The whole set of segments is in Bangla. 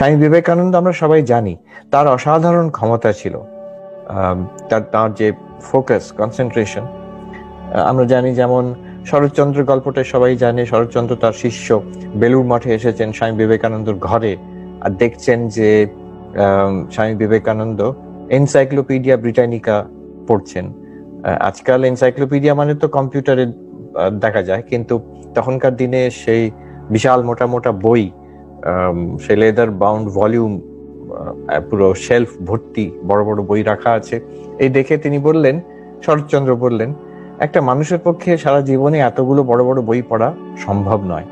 স্বামী বিবেকানন্দ আমরা সবাই জানি তার অসাধারণ ক্ষমতা ছিল, তার যে ফোকাস, কনসেন্ট্রেশন। আমরা জানি যেমন শরৎচন্দ্র গল্পটা সবাই জানে, শরৎচন্দ্র তার শিষ্য বেলুড় মঠে এসেছেন স্বামী বিবেকানন্দর ঘরে, আর দেখছেন যে স্বামী বিবেকানন্দ এনসাইক্লোপিডিয়া ব্রিটানিকা পড়ছেন। আজকাল এনসাইক্লোপিডিয়া মানে তো কম্পিউটারে দেখা যায়, কিন্তু তখনকার দিনে সেই বিশাল মোটা মোটা বই, সেই লেদার বাউন্ড ভলিউম, পুরো শেলফ ভর্তি বড় বড় বই রাখা আছে। এই দেখে তিনি বললেন, শরৎচন্দ্র বললেন, একটা মানুষের পক্ষে সারা জীবনে এতগুলো বড় বড় বই পড়া সম্ভব নয়।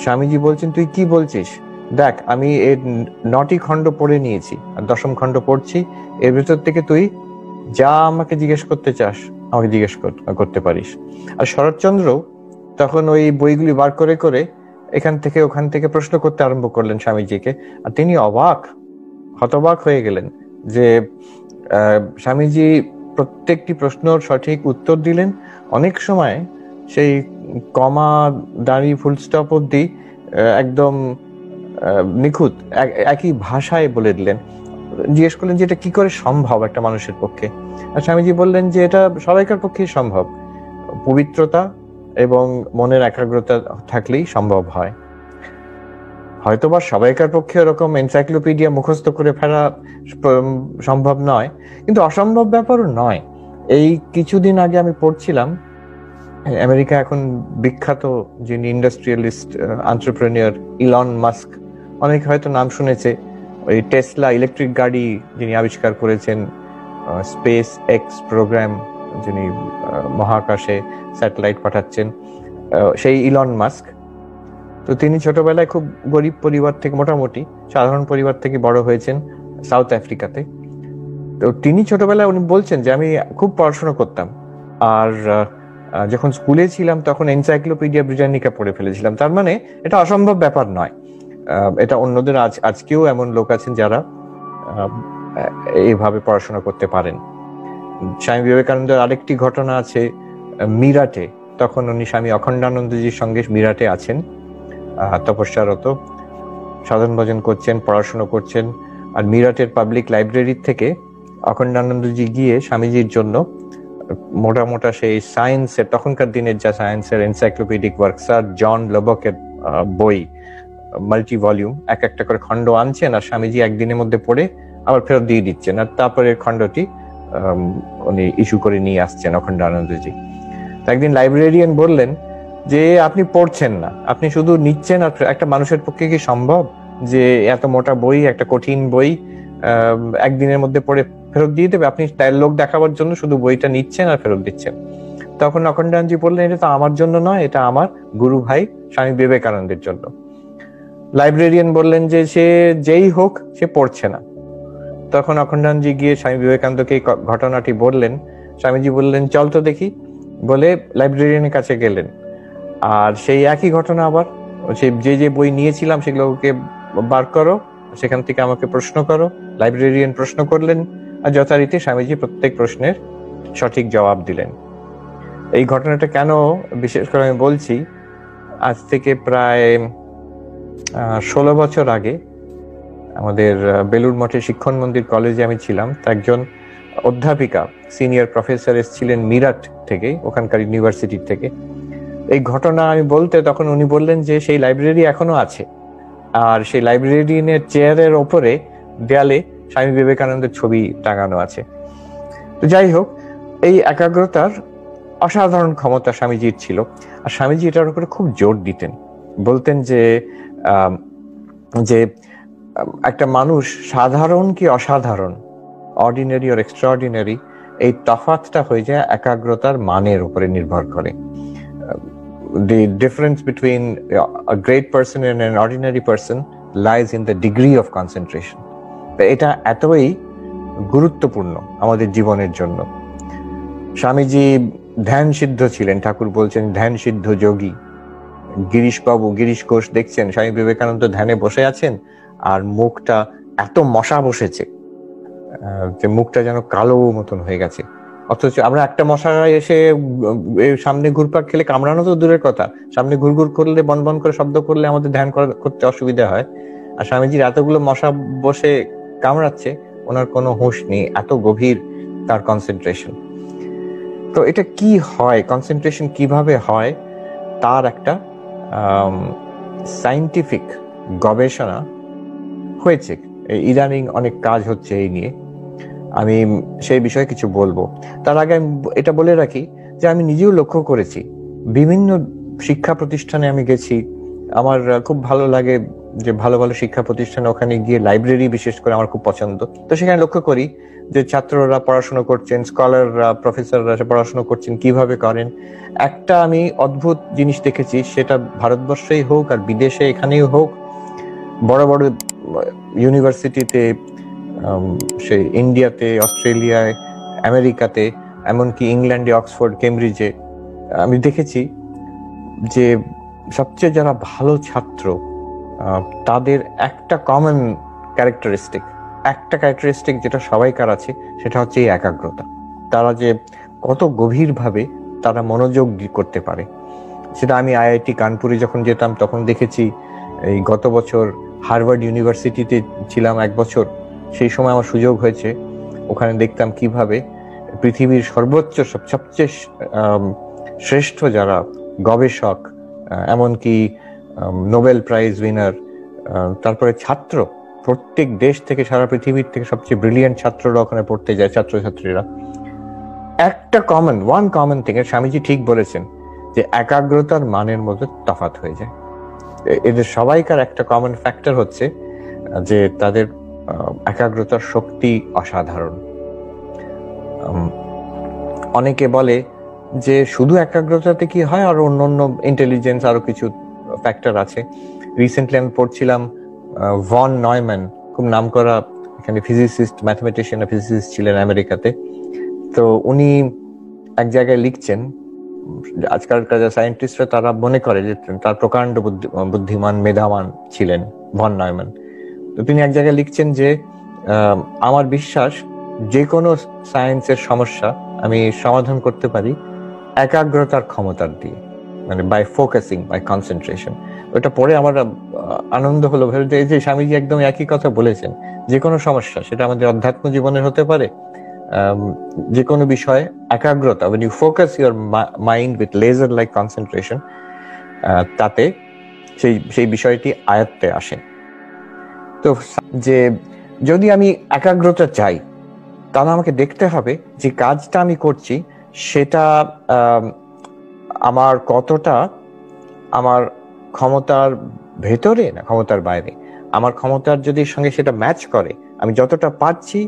স্বামীজি বলছেন, তুই কি বলছিস? দেখ, আমি এর 9টি খণ্ড পড়ে নিয়েছি আর 10ম খণ্ড পড়ছি, এর ভেতর থেকে তুই যা আমাকে জিজ্ঞেস করতে চাস আমাকে জিজ্ঞেস করতে পারিস। আর শরৎচন্দ্র তখন ওই বইগুলি বার করে করে এখান থেকে ওখান থেকে প্রশ্ন করতে আরম্ভ করলেন স্বামীজিকে। আর তিনি হতবাক হয়ে গেলেন যে স্বামীজি প্রত্যেকটি প্রশ্নর সঠিক উত্তর দিলেন। অনেক সময় সেই কমা, দাঁড়ি, ফুল স্টপ অব্দি একদম নিখুঁত একই ভাষায় বলে দিলেন। জিজ্ঞেস করলেন যে এটা কি করে সম্ভব একটা মানুষের পক্ষে? আর স্বামীজি বললেন যে এটা সবাইকার পক্ষেই সম্ভব, পবিত্রতা এবং মনের একাগ্রতা থাকলেই সম্ভব হয়। হয়তোবা সবাইকার পক্ষে এরকম এনসাইক্লোপিডিয়া মুখস্থ করে ফেলা সম্ভব নয়, কিন্তু অসম্ভব ব্যাপারও নয়। এই কিছুদিন আগে আমি পড়ছিলাম, আমেরিকা এখন বিখ্যাত যিনি ইন্ডাস্ট্রিয়ালিস্ট এন্টারপ্রেনিয়র ইলন মাস্ক, অনেকে হয়তো নাম শুনেছে। ওই টেসলা ইলেকট্রিক গাড়ি যিনি আবিষ্কার করেছেন, স্পেস এক্স প্রোগ্রাম যিনি মহাকাশে স্যাটেলাইট পাঠাচ্ছেন, সেই ইলন মাস্ক। তো তিনি ছোটবেলায় খুব গরিব পরিবার থেকে, মোটামুটি সাধারণ পরিবার থেকে বড় হয়েছেন সাউথ আফ্রিকাতে। তো তিনি ছোটবেলায় উনি বলছেন যে আমি খুব পড়াশোনা করতাম, আর যখন স্কুলে ছিলাম তখন এনসাইক্লোপিডিয়া ব্রিটানিকা পড়ে ফেলেছিলাম। তার মানে এটা অসম্ভব ব্যাপার নয়। এটা অন্যদের আজকেও এমন লোক আছেন যারা এইভাবে পড়াশোনা করতে পারেন। স্বামী বিবেকানন্দের আরেকটি ঘটনা আছে মিরাটে। তখন উনি স্বামী অখণ্ডানন্দজির সঙ্গে মিরাটে আছেন, তপস্যারত, সাধন ভজন করছেন, পড়াশোনা করছেন। আর মিরাটের পাবলিক লাইব্রেরি থেকে অখণ্ডানন্দজি গিয়ে স্বামীজির জন্য মোটা মোটা সেই সায়েন্সের, তখনকার দিনের যা সায়েন্সের এনসাইক্লোপিডিক ওয়ার্ক, স্যার জন লবকের বই, মাল্টি ভলিউম, এক একটা করে খণ্ড আনছেন, আর স্বামীজি একদিনের মধ্যে পড়ে আবার ফেরত দিয়ে দিচ্ছেন, আর তারপরে খণ্ডটি উনি ইস্যু করে নিয়ে আসছেন অখণ্ডানন্দজি। একদিন লাইব্রেরিয়ান বললেন যে আপনি পড়ছেন না, আপনি শুধু নিচ্ছেন। আর একটা মানুষের পক্ষে কি সম্ভব যে এত মোটা বই, একটা কঠিন বই একদিনের মধ্যে পড়ে ফেরত দিয়ে দেবে? আপনি লোক দেখাবার জন্য শুধু বইটা নিচ্ছেন আর ফেরত দিচ্ছেন। তখন অখণ্ডানন্দজি বললেন, এটা তো আমার জন্য নয়, এটা আমার গুরু ভাই স্বামী বিবেকানন্দের জন্য। লাইব্রেরিয়ান বললেন যে সে যেই হোক, সে পড়ছে না। তখন অখণ্ডানন্দজি গিয়ে স্বামী বিবেকানন্দকে ঘটনাটি বললেন। স্বামীজি বললেন, চল তো দেখি, বলে লাইব্রেরিয়ানের কাছে গেলেন। আর সেই একই ঘটনা আবার, সে যে বই নিয়েছিলাম সেগুলোকে বার করো, সেখান থেকে আমাকে প্রশ্ন করো। লাইব্রেরিয়ান প্রশ্ন করলেন, আর যথারীতি স্বামীজি প্রত্যেক প্রশ্নের সঠিক জবাব দিলেন। এই ঘটনাটা কেন বিশেষ করে আমি বলছি, আজ থেকে প্রায় 16 বছর আগে আমাদের বেলুড় মঠের শিক্ষণ মন্দির কলেজে আমি ছিলাম। একজন অধ্যাপিকা, সিনিয়র প্রফেসর এসেছিলেন মিরাট থেকে, ওখানকার ইউনিভার্সিটি থেকে। এই ঘটনা আমি বলতে তখন উনি বললেন যে সেই লাইব্রেরি এখনো আছে, আর সেই লাইব্রেরিয়ানের চেয়ারের ওপরে দেয়ালে স্বামী বিবেকানন্দের ছবি টাঙানো আছে। তো যাই হোক, এই একাগ্রতার অসাধারণ ক্ষমতা স্বামীজির ছিল। আর স্বামীজি এটার উপরে খুব জোর দিতেন, বলতেন যে একটা মানুষ সাধারণ কি অসাধারণ, অর্ডিনারি আর এক্সট্রাঅর্ডিনারি, এই তফাৎটা হয়ে যায় একাগ্রতার মানের উপরে নির্ভর করে। The difference between a great person and an ordinary person lies in the degree of concentration. এটা এতই গুরুত্বপূর্ণ আমাদের জীবনের জন্য। স্বামীজি ধ্যান সিদ্ধ ছিলেন, ঠাকুর বলছেন ধ্যান সিদ্ধ যোগী। গিরিশ ঘোষ দেখছেন স্বামী বিবেকানন্দ ধ্যানে বসে আছেন, আর মুখটা এত মশা বসেছে যে মুখটা যেন কালো মতন হয়ে গেছে। অথচ আমরা একটা মশা এসে সামনে ঘুরপাক খেলে কামড়ানো তো দূরের কথা, সামনে ঘুরঘুর করলে, বন বন করে শব্দ করলে আমাদের ধ্যান করতে অসুবিধা হয়। আর স্বামীজির এতগুলো মশা বসে কামড়াচ্ছে, ওনার কোনো হুঁশ নেই, এত গভীর তার কনসেন্ট্রেশন। তো এটা কি হয়, কনসেন্ট্রেশন কিভাবে হয়, তার একটা সায়েন্টিফিক গবেষণা হয়েছে। ইদানিং অনেক কাজ হচ্ছে এই নিয়ে, আমি সেই বিষয়ে কিছু বলবো। তার আগে আমি এটা বলে রাখি যে আমি নিজেও লক্ষ্য করেছি, বিভিন্ন শিক্ষা প্রতিষ্ঠানে আমি গেছি, আমার খুব ভালো লাগে যে ভালো ভালো শিক্ষা প্রতিষ্ঠানে ওখানে গিয়ে, লাইব্রেরি বিশেষ করে আমার খুব পছন্দ। তো সেখানে লক্ষ্য করি যে ছাত্ররা পড়াশোনা করছেন, স্কলাররা, প্রফেসররা পড়াশোনা করছেন, কিভাবে করেন। একটা আমি অদ্ভুত জিনিস দেখেছি, সেটা ভারতবর্ষেই হোক আর বিদেশে এখানেই হোক, বড় বড় ইউনিভার্সিটিতে, সেই ইন্ডিয়াতে, অস্ট্রেলিয়ায়, আমেরিকাতে, এমনকি ইংল্যান্ডে, অক্সফোর্ড, কেমব্রিজে আমি দেখেছি যে সবচেয়ে যারা ভালো ছাত্র, তাদের একটা কমন ক্যারেক্টারিস্টিক যেটা সবাইকার আছে, সেটা হচ্ছে এই একাগ্রতা। তারা যে কত গভীরভাবে তারা মনোযোগ করতে পারে, সেটা আমি আইআইটি কানপুরে যখন যেতাম তখন দেখেছি। এই গত বছর হার্ভার্ড ইউনিভার্সিটিতে ছিলাম 1 বছর, সেই সময় আমার সুযোগ হয়েছে, ওখানে দেখতাম কিভাবে পৃথিবীর সর্বোচ্চ সবচেয়ে শ্রেষ্ঠ যারা গবেষক, এমনকি নোবেল প্রাইজ উইনার, তারপরে ছাত্র, প্রত্যেক দেশ থেকে, সারা পৃথিবীর থেকে সবচেয়ে ব্রিলিয়েন্ট ছাত্ররা ওখানে পড়তে যায়, ছাত্রছাত্রীরা। একটা ওয়ান কমন থিং, স্বামীজি ঠিক বলেছেন যে একাগ্রতার মানের মধ্যে তফাৎ হয়ে যায়। এদের সবাইকার একটা কমন ফ্যাক্টর হচ্ছে যে তাদের একাগ্রতার শক্তি অসাধারণ। অনেকে বলে যে শুধু একাগ্রতাতে কি হয়, আর অন্য ইন্টেলিজেন্স, আরো কিছু ফ্যাক্টর আছে। রিসেন্টলি আমি পড়ছিলাম ভন নয়ম্যান, খুব নামকরা এখানে ফিজিসিস্ট, ম্যাথমেটিশিয়ান, ফিজিসিস্ট ছিলেন আমেরিকাতে। তো উনি এক জায়গায় লিখছেন, আজকালকার সায়েন্টিস্টরা তারা মনে করে যে তার প্রকাণ্ড বুদ্ধিমান, মেধাবান ছিলেন ভন নয়ম্যান। তো তিনি এক জায়গায় লিখছেন যে আমার বিশ্বাস যে কোনো সায়েন্সের সমস্যা আমি সমাধান করতে পারি একাগ্রতার ক্ষমতার দিয়ে, মানে বাই ফোকাসিং, বাই কনসেন্ট্রেশন। ওটা পড়ে আমার আনন্দ হলো, ভেবে যে স্বামীজি একদম একই কথা বলেছেন। যে কোনো সমস্যা, সেটা আমাদের অধ্যাত্ম জীবনের হতে পারে, যে কোনো বিষয়ে একাগ্রতা, when you focus your mind with laser like concentration, তাতে সেই বিষয়টি আয়ত্তে আসে। তো যে যদি আমি একাগ্রতা চাই, তাহলে আমাকে দেখতে হবে যে কাজটা আমি করছি সেটা আমার কতটা আমার ক্ষমতার ভেতরে না ক্ষমতার বাইরে। আমার ক্ষমতার যদি সঙ্গে সেটা ম্যাচ করে, আমি যতটা পারছি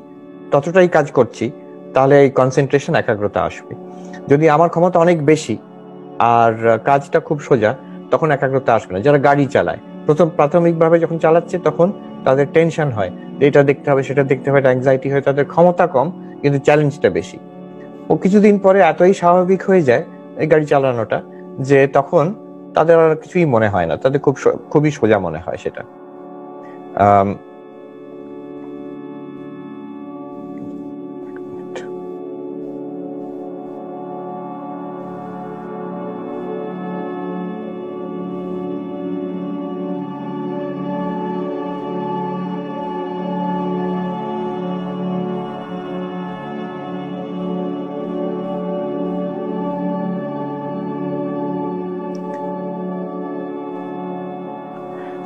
ততটাই কাজ করছি, তাহলে এই কনসেন্ট্রেশন, একাগ্রতা আসবে। যদি আমার ক্ষমতা অনেক বেশি আর কাজটা খুব সোজা, তখন একাগ্রতা আসবে না। যারা গাড়ি চালায়, প্রাথমিকভাবে যখন চালাচ্ছে তখন তাদের টেনশন হয়, এটা দেখতে হবে, সেটা দেখতে হবে, অ্যাংজাইটি হয়, তাদের ক্ষমতা কম কিন্তু চ্যালেঞ্জটা বেশি। ও কিছুদিন পরে এতই স্বাভাবিক হয়ে যায় এই গাড়ি চালানোটা, যে তখন তাদের আর কিছুই মনে হয় না, তাদের খুবই সোজা মনে হয় সেটা।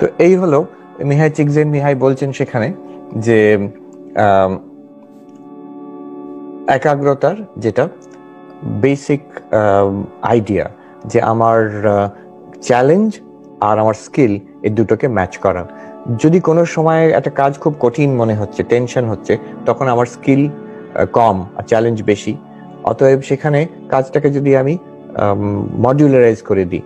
তো এই হলো মিহাই চিকজেনমিহাই বলছেন সেখানে যে একাগ্রতার যেটা বেসিক আইডিয়া, যে আমার চ্যালেঞ্জ আর আমার স্কিল এই দুটোকে ম্যাচ করা। যদি কোনো সময় একটা কাজ খুব কঠিন মনে হচ্ছে, টেনশন হচ্ছে, তখন আমার স্কিল কম আর চ্যালেঞ্জ বেশি, অতএব সেখানে কাজটাকে যদি আমি মডিউলারাইজ করে দিই,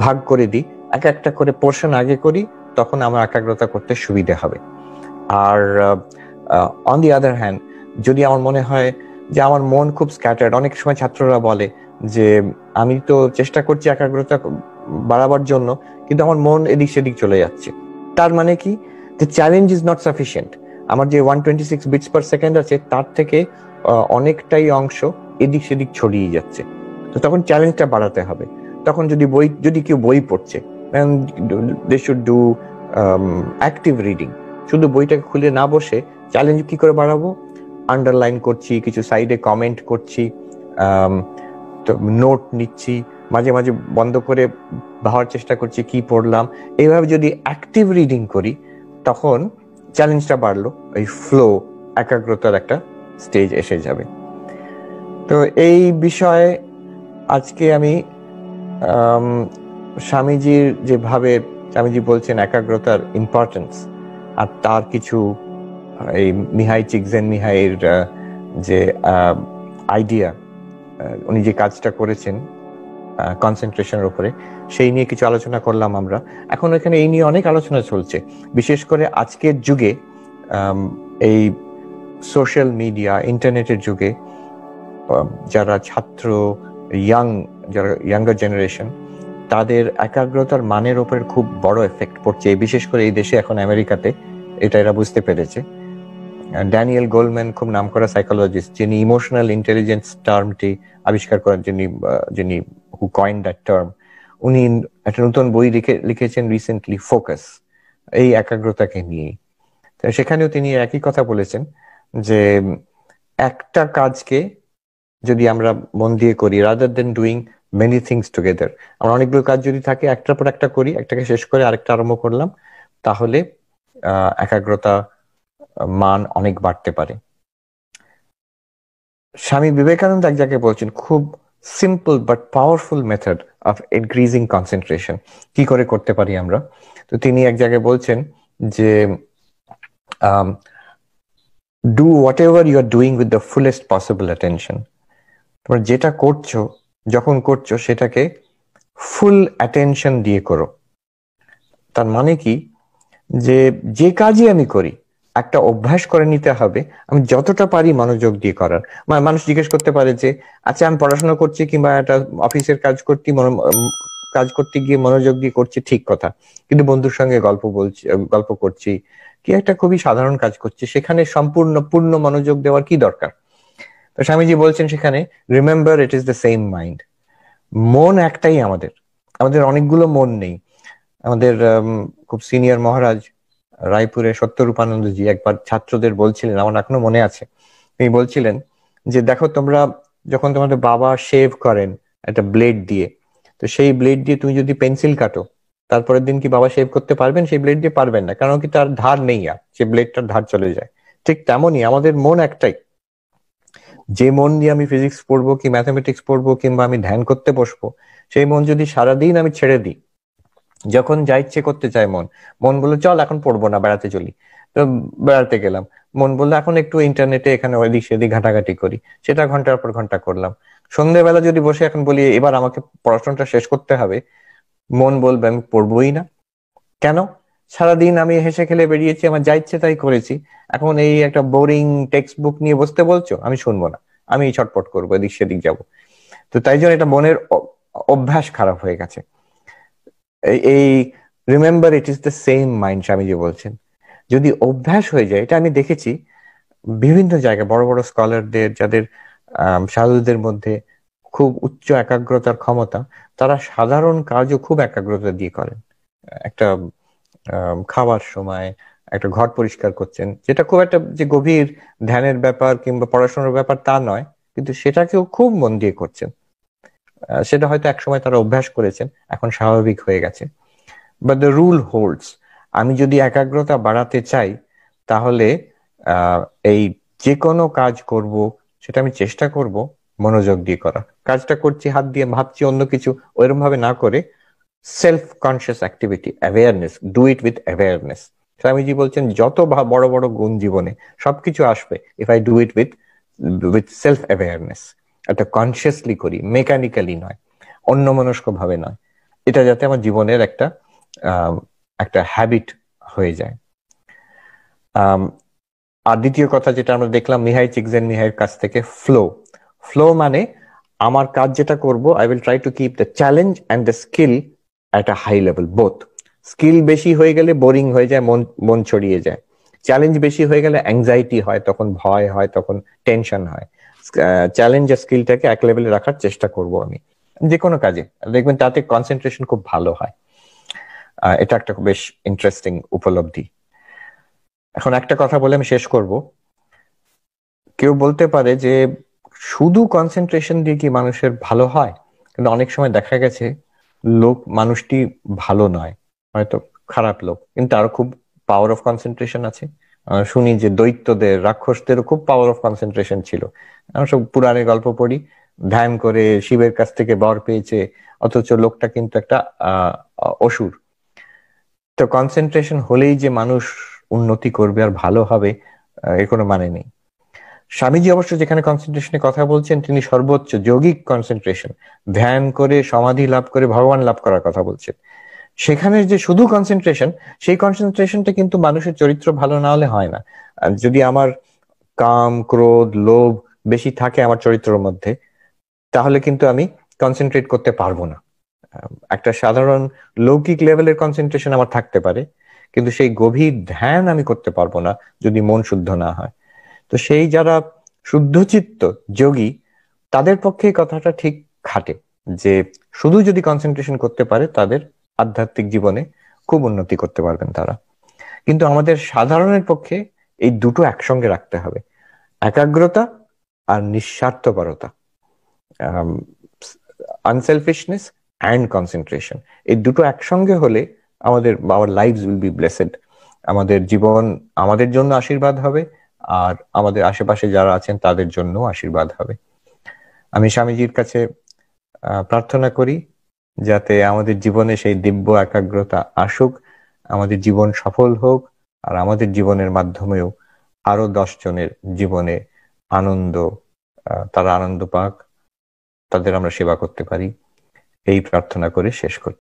ভাগ করে দিই, একটা করে পোর্শন আগে করি, তখন আমার একাগ্রতা করতে সুবিধা হবে। আর অন দি আদার হ্যান্ড, যদি আমার মনে হয় যে আমার মন খুব স্ক্যাটার্ড, অনেক সময় ছাত্ররা বলে যে আমি তো চেষ্টা করছি একাগ্রতা বাড়াবার জন্য, কিন্তু আমার মন এদিক সেদিক চলে যাচ্ছে, তার মানে কি, যে চ্যালেঞ্জ ইজ নট সাফিসিয়েন্ট। আমার যে 126 বিটস পার সেকেন্ড আছে, তার থেকে অনেকটাই অংশ এদিক সেদিক ছড়িয়ে যাচ্ছে। তো তখন চ্যালেঞ্জটা বাড়াতে হবে। তখন যদি কেউ বই পড়ছে, they should do active reading, শুধু বইটাকে খুলে না বসে চ্যালেঞ্জ কি করে বাড়াবো, আন্ডারলাইন করছি, কিছু সাইডে কমেন্ট করছি, নোট নিচ্ছি, মাঝে মাঝে বন্ধ করে ভাবার চেষ্টা করছি কি পড়লাম। এইভাবে যদি অ্যাক্টিভ রিডিং করি তখন চ্যালেঞ্জটা বাড়লো, এই ফ্লো, একাগ্রতার একটা স্টেজ এসে যাবে। তো এই বিষয়ে আজকে আমি স্বামীজির যেভাবে স্বামীজি বলছেন একাগ্রতার ইম্পর্টেন্স, আর তার কিছু এই মিহাই চিকজেনমিহাইয়ের যে আইডিয়া, উনি যে কাজটা করেছেন কনসেন্ট্রেশনের উপরে, সেই নিয়ে কিছু আলোচনা করলাম আমরা। এখন এখানে এই নিয়ে অনেক আলোচনা চলছে, বিশেষ করে আজকের যুগে এই সোশ্যাল মিডিয়া, ইন্টারনেটের যুগে যারা ছাত্র, যারা ইয়াঙ্গার জেনারেশন, তাদের একাগ্রতার মানের উপর খুব বড় এফেক্ট পড়ছে, বিশেষ করে এই দেশে, এখন আমেরিকাতে এটা এরা বুঝতে পেরেছে। ড্যানিয়েল গোলম্যান, খুব নামকরা সাইকোলজিস্ট, যিনি ইমোশনাল ইন্টেলিজেন্স টার্মটি আবিষ্কার করেন, যিনি হু কয়েন্ড দ্যাট টার্ম, উনি একটা নতুন বই লিখেছেন রিসেন্টলি, ফোকাস, এই একাগ্রতাকে নিয়ে। সেখানেও তিনি একই কথা বলেছেন যে একটা কাজকে যদি আমরা মন দিয়ে করি, rather than doing many things together, আমরা অনেকগুলো কাজ যদি থাকে একটার পর একটা করি, একটাকে শেষ করে আরেকটা আরম্ভ করলাম, তাহলে একাগ্রতা মান অনেক বাড়তে পারে। স্বামী বিবেকানন্দ এক জায়গায় বলছেন, খুব simple but powerful method of increasing concentration, কি করে করতে পারি আমরা। তো তিনি এক জায়গায় বলছেন যে do whatever you are doing with the fullest possible attention. তোমরা যেটা করছো, যখন করছো, সেটাকে ফুল অ্যাটেনশন দিয়ে করো। তার মানে কি, যে কাজই আমি করি একটা অভ্যাস করে নিতে হবে আমি যতটা পারি মনোযোগ দিয়ে করার। মানুষ জিজ্ঞেস করতে পারে যে আচ্ছা, আমি পড়াশোনা করছি কিংবা একটা অফিসের কাজ করতে গিয়ে মনোযোগ দিয়ে করছি, ঠিক কথা, কিন্তু বন্ধুর সঙ্গে গল্প করছি, কি একটা খুবই সাধারণ কাজ করছি, সেখানে পূর্ণ মনোযোগ দেওয়ার কি দরকার? তো স্বামীজি বলছেন সেখানে, remember it is the same mind. মন একটাই, আমাদের অনেকগুলো মন নেই। আমাদের খুব সিনিয়র মহারাজ রায়পুরে সত্যরূপানন্দজি একবার ছাত্রদের বলছিলেন, আমার এখনো মনে আছে, তিনি বলছিলেন যে দেখো, যখন তোমাদের বাবা শেভ করেন একটা ব্লেড দিয়ে, তো সেই ব্লেড দিয়ে তুমি যদি পেন্সিল কাটো, তারপরের দিন কি বাবা শেভ করতে পারবেন? সেই ব্লেড দিয়ে পারবেন না, কারণ কি তার ধার নেই, আর সেই ব্লেডটার ধার চলে যায়। ঠিক তেমনই আমাদের মন একটাই। যে মন দিয়ে আমি ফিজিক্স পড়বো কি ম্যাথামেটিক্স পড়বো কিংবা আমি ধ্যান করতে বসবো, সেই মন যদি সারাদিন আমি ছেড়ে দিই, যখন যা ইচ্ছে করতে চায় মন বললো চল এখন পড়বো না, বেড়াতে চলি, তো বেড়াতে গেলাম। মন বললো এখন একটু ইন্টারনেটে এখানে ওইদিক সেদিক ঘাটাঘাটি করি, সেটা ঘন্টার পর ঘন্টা করলাম। সন্ধ্যেবেলা যদি বসে এখন বলি এবার আমাকে পড়াশোনাটা শেষ করতে হবে, মন বলবে আমি পড়বোই না। কেন? সারাদিন আমি হেসে খেলে বেরিয়েছি, আমার যা ইচ্ছে তাই করেছি, এখন এই একটা বোরিং টেক্সট বুক নিয়ে বসতে বলছো, আমি শুনবো না, আমি ছটপট করবো, এদিক সেদিক যাবো। তো তাই জন্য এটা মনের অভ্যাস খারাপ হয়ে গেছে। এই remember it is the same mind, Swamiji বলছেন, যদি অভ্যাস হয়ে যায়, এটা আমি দেখেছি বিভিন্ন জায়গায়, বড় বড় স্কলারদের, যাদের সাধুদের মধ্যে খুব উচ্চ একাগ্রতার ক্ষমতা, তারা সাধারণ কাজও খুব একাগ্রতা দিয়ে করেন। একটা খাওয়ার সময় একটা ঘর পরিষ্কার করছেন, যেটা খুব একটা যে গভীর ধ্যানের ব্যাপার কিংবা পড়াশোনার ব্যাপার তা নয়, কিন্তু সেটাকেও খুব মন দিয়ে করছেন। সেটা হয়তো একসময় তারা অভ্যাস করেছেন, এখন স্বাভাবিক হয়ে গেছে। বাট দ্য রুল হোল্ডস, আমি যদি একাগ্রতা বাড়াতে চাই, তাহলে এই যে কোনো কাজ করব, সেটা আমি চেষ্টা করব মনোযোগ দিয়ে করা। কাজটা করছি হাত দিয়ে, ভাবছি অন্য কিছু, ওইরকম ভাবে না করে self conscious activity, awareness, do it with awareness. Swamiji বলছেন যত বড় বড় গুণ জীবনে সবকিছু আসবে if I do it with self awareness. একটা কনসিয়াসলি করি, মেকানিক্যালি নয়, অন্যমনস্ক ভাবে নয়। এটা যাতে আমার জীবনের একটা হ্যাবিট হয়ে যায়। আর দ্বিতীয় কথা যেটা আমরা দেখলাম মিহাই চিকজেনমিহাইয়ের কাছ থেকে, ফ্লো মানে আমার কাজ যেটা করব, I will try to keep the challenge and the skill at a high level. Both, skill বেশি হয়ে গেলে বোরিং হয়ে যায়, মন ছড়িয়ে যায়। চ্যালেঞ্জ বেশি হয়ে গেলে অ্যাংজাইটি হয়, তখন ভয় হয়, তখন টেনশন হয়। চ্যালেঞ্জ আর স্কিলটাকে এক লেভেলে রাখার চেষ্টা করব আমি যে কোনো কাজে, দেখবেন তাতে কনসেন্ট্রেশন খুব ভালো হয়। এটা একটা বেশ ইন্টারেস্টিং উপলব্ধি। এখন একটা কথা বলে আমি শেষ করব। কেউ বলতে পারে যে শুধু কনসেন্ট্রেশন দিয়ে কি মানুষের ভালো হয়? কিন্তু অনেক সময় দেখা গেছে মানুষটি ভালো নয়, হয়তো খারাপ লোক, কিন্তু তারও খুব পাওয়ার অফ কনসেন্ট্রেশন আছে। শুনি যে দৈত্যদের, রাক্ষসদেরও খুব পাওয়ার অফ কনসেন্ট্রেশন ছিল। আমরা সব পুরাণের গল্প পড়ি, ধ্যান করে শিবের কাছ থেকে বর পেয়েছে, অথচ লোকটা কিন্তু একটা অসুর। তো কনসেন্ট্রেশন হলেই যে মানুষ উন্নতি করবে আর ভালো হবে, এর কোনো মানে নেই। স্বামীজি অবশ্য যেখানে কনসেন্ট্রেশনের কথা বলছেন, তিনি সর্বোচ্চ যৌগিক কনসেন্ট্রেশন, ধ্যান করে সমাধি লাভ করে ভগবান লাভ করার কথা বলছেন। সেখানে যে শুধু কনসেন্ট্রেশন, সেই কনসেন্ট্রেশনটা কিন্তু মানুষের চরিত্র ভালো না হলে হয় না। আর যদি আমার কাম, ক্রোধ, লোভ বেশি থাকে আমার চরিত্রের মধ্যে, তাহলে কিন্তু আমি কনসেন্ট্রেট করতে পারবো না। একটা সাধারণ লৌকিক লেভেলের কনসেন্ট্রেশন আমার থাকতে পারে, কিন্তু সেই গভীর ধ্যান আমি করতে পারবো না যদি মন শুদ্ধ না হয়। তো সেই যারা শুদ্ধচিত্ত যোগী, তাদের পক্ষে এই কথাটা ঠিক খাটে যে শুধু যদি কনসেন্ট্রেশন করতে পারে তাদের আধ্যাত্মিক জীবনে খুব উন্নতি করতে পারবেন তারা। কিন্তু আমাদের সাধারণের পক্ষে এই দুটো একসঙ্গে রাখতে হবে, একাগ্রতা আর নিঃস্বার্থপরতা, আনসেলফিশনেস অ্যান্ড কনসেন্ট্রেশন। এই দুটো একসঙ্গে হলে আমাদের our lives will be blessed. আমাদের জীবন আমাদের জন্য আশীর্বাদ হবে, আর আমাদের আশেপাশে যারা আছেন তাদের জন্য আশীর্বাদ হবে। আমি স্বামীজির কাছে প্রার্থনা করি যাতে আমাদের জীবনে সেই দিব্য একাগ্রতা আসুক, আমাদের জীবন সফল হোক, আর আমাদের জীবনের মাধ্যমেও আরো 10 জনের জীবনে আনন্দ, তারা আনন্দ পাক, তাদের আমরা সেবা করতে পারি। এই প্রার্থনা করে শেষ করছি।